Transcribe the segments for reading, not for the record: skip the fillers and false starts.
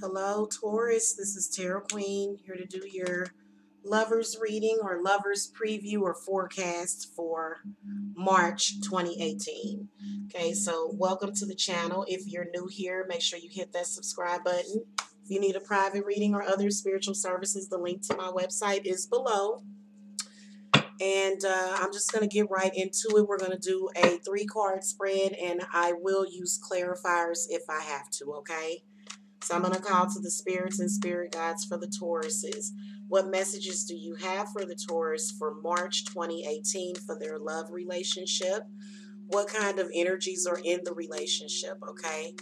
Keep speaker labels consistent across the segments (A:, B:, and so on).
A: Hello, Taurus. This is Tarot Queen here to do your lovers reading or lovers preview or forecast for March 2018. Okay, so welcome to the channel. If you're new here, make sure you hit that subscribe button. If you need a private reading or other spiritual services, the link to my website is below. And I'm just going to get right into it. We're going to do a 3-card spread, and I will use clarifiers if I have to, okay? So I'm going to call to the spirits and spirit guides for the Tauruses. What messages do you have for the Taurus for March 2018 for their love relationship? What kind of energies are in the relationship, okay?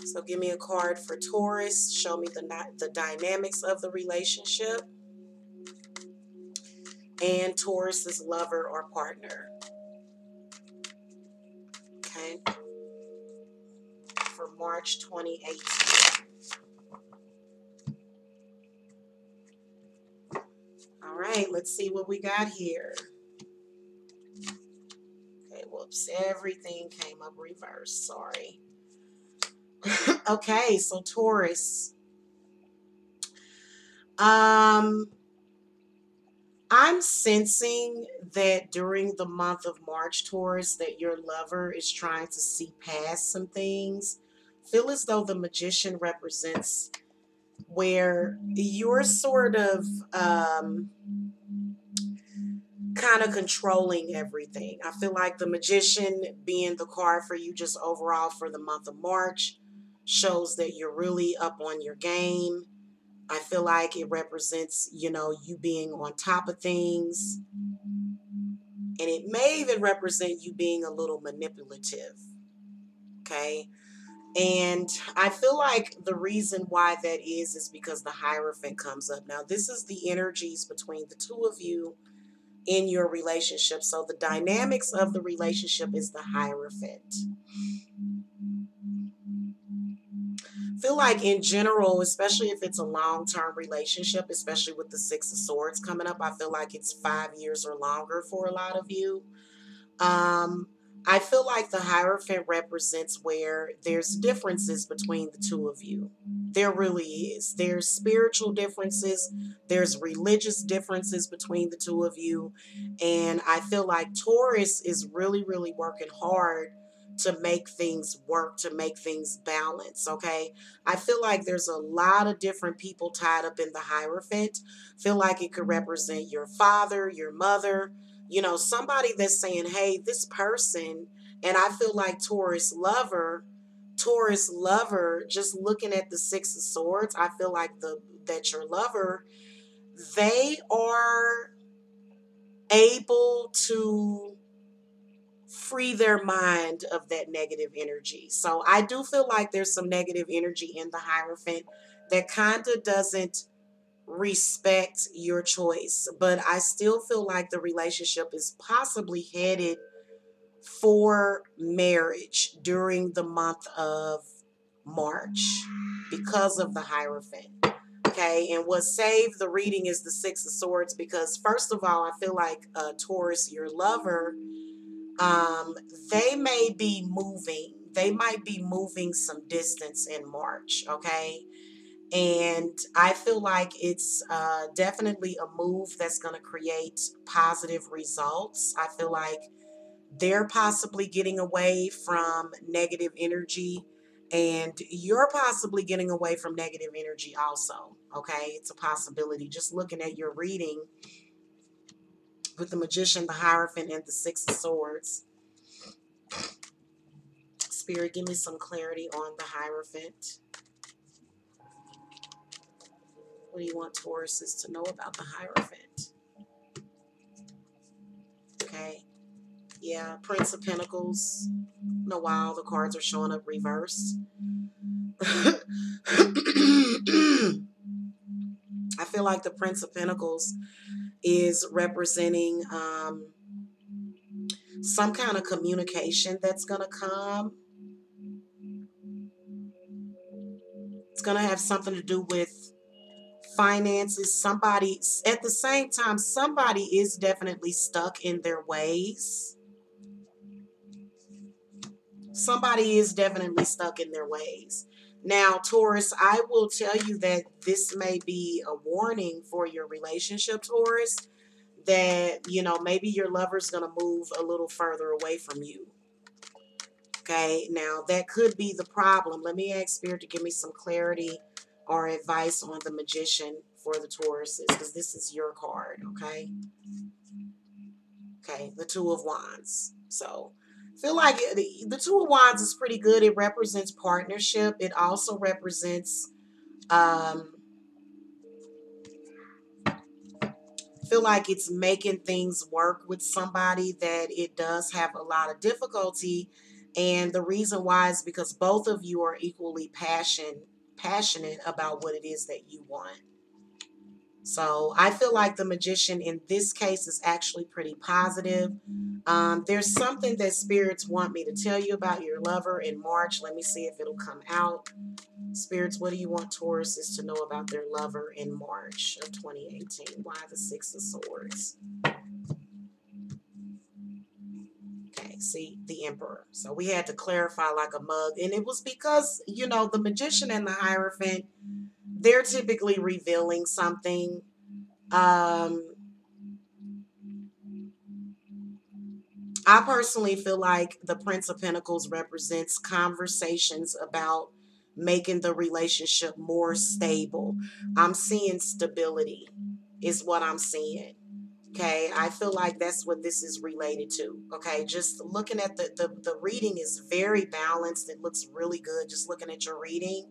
A: So give me a card for Taurus. Show me the dynamics of the relationship. And Taurus's lover or partner. Okay? For March 2018. All right, let's see what we got here. Okay, whoops, everything came up reversed. Sorry. Okay, so Taurus. I'm sensing that during the month of March, Taurus, that your lover is trying to see past some things. Feel as though the Magician represents where you're sort of kind of controlling everything. I feel like the Magician being the card for you just overall for the month of March shows that you're really up on your game. I feel like it represents, you being on top of things. And it may even represent you being a little manipulative. Okay? And I feel like the reason why that is because the Hierophant comes up. Now, this is the energies between the two of you in your relationship. So the dynamics of the relationship is the Hierophant. Feel like in general, especially if it's a long-term relationship, especially with the 6 of Swords coming up, I feel like it's 5 years or longer for a lot of you. I feel like the Hierophant represents where there's differences between the two of you. There really is. There's spiritual differences. There's religious differences between the two of you. And I feel like Taurus is really, really working hard to make things work, to make things balance, okay? I feel like there's a lot of different people tied up in the Hierophant. Feel like it could represent your father, your mother, somebody that's saying, hey, this person, and I feel like Taurus lover, just looking at the 6 of Swords, I feel like that your lover, they are able to free their mind of that negative energy. So I do feel like there's some negative energy in the Hierophant that kind of doesn't respect your choice. But I still feel like the relationship is possibly headed for marriage during the month of March because of the Hierophant. Okay, and what saved the reading is the 6 of Swords because, first of all, I feel like Taurus, your lover, they may be moving. They might be moving some distance in March, okay? And I feel like it's definitely a move that's going to create positive results. I feel like they're possibly getting away from negative energy, and you're possibly getting away from negative energy also, okay? It's a possibility. Just looking at your reading with the Magician, the Hierophant, and the 6 of Swords. Spirit, give me some clarity on the Hierophant. What do you want Tauruses to know about the Hierophant? Okay. Yeah, Prince of Pentacles. No, wow, the cards are showing up reversed. I feel like the Prince of Pentacles is representing some kind of communication that's going to come. It's going to have something to do with finances. Somebody, at the same time, somebody is definitely stuck in their ways. Somebody is definitely stuck in their ways. Now, Taurus, I will tell you that this may be a warning for your relationship, Taurus, that, maybe your lover's going to move a little further away from you. Okay, now that could be the problem. Let me ask Spirit to give me some clarity or advice on the Magician for the Tauruses, because this is your card, okay? Okay, the Two of Wands. So, feel like the Two of Wands is pretty good. It represents partnership. It also represents, um, feel like it's making things work with somebody that it does have a lot of difficulty. And the reason why is because both of you are equally passionate about what it is that you want. So I feel like the Magician in this case is actually pretty positive. There's something that spirits want me to tell you about your lover in March. Let me see if it'll come out. Spirits, what do you want Tauruses to know about their lover in March of 2018? Why the Six of Swords? Okay, see, the Emperor. So we had to clarify like a mug. And it was because, the Magician and the Hierophant, they're typically revealing something. I personally feel like the Prince of Pentacles represents conversations about making the relationship more stable. I'm seeing stability is what I'm seeing. Okay, I feel like that's what this is related to. Okay, just looking at the reading is very balanced. It looks really good just looking at your reading.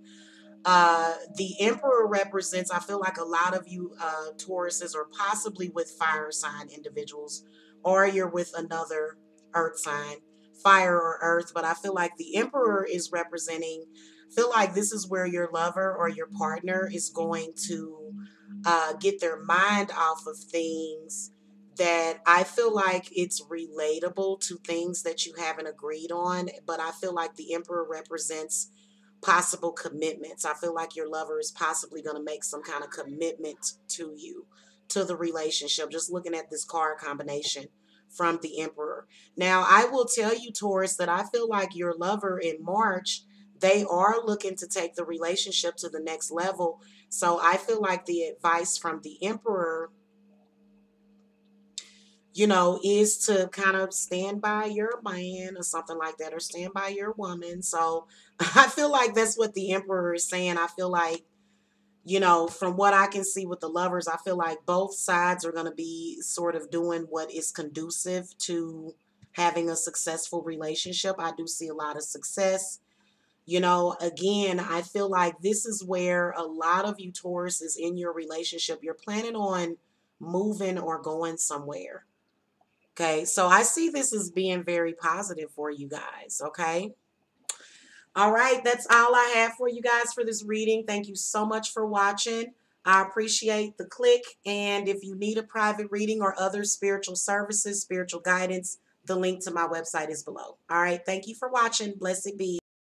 A: The Emperor represents, I feel like a lot of you Tauruses are possibly with fire sign individuals, or you're with another earth sign, fire or earth. But I feel like the Emperor is representing, feel like this is where your lover or your partner is going to get their mind off of things that I feel like it's relatable to things that you haven't agreed on. But I feel like the Emperor represents possible commitments. I feel like your lover is possibly going to make some kind of commitment to you, to the relationship, just looking at this card combination from the Emperor. Now, I will tell you, Taurus, that I feel like your lover in March, they are looking to take the relationship to the next level. So I feel like the advice from the Emperor, is to kind of stand by your man or something like that, or stand by your woman. So I feel like that's what the Emperor is saying. I feel like, from what I can see with the lovers, I feel like both sides are going to be sort of doing what is conducive to having a successful relationship. I do see a lot of success. Again, I feel like this is where a lot of you Taurus is in your relationship. You're planning on moving or going somewhere. Okay, so I see this as being very positive for you guys, okay? All right, that's all I have for you guys for this reading. Thank you so much for watching. I appreciate the click. And if you need a private reading or other spiritual services, spiritual guidance, the link to my website is below. All right, thank you for watching. Blessed be.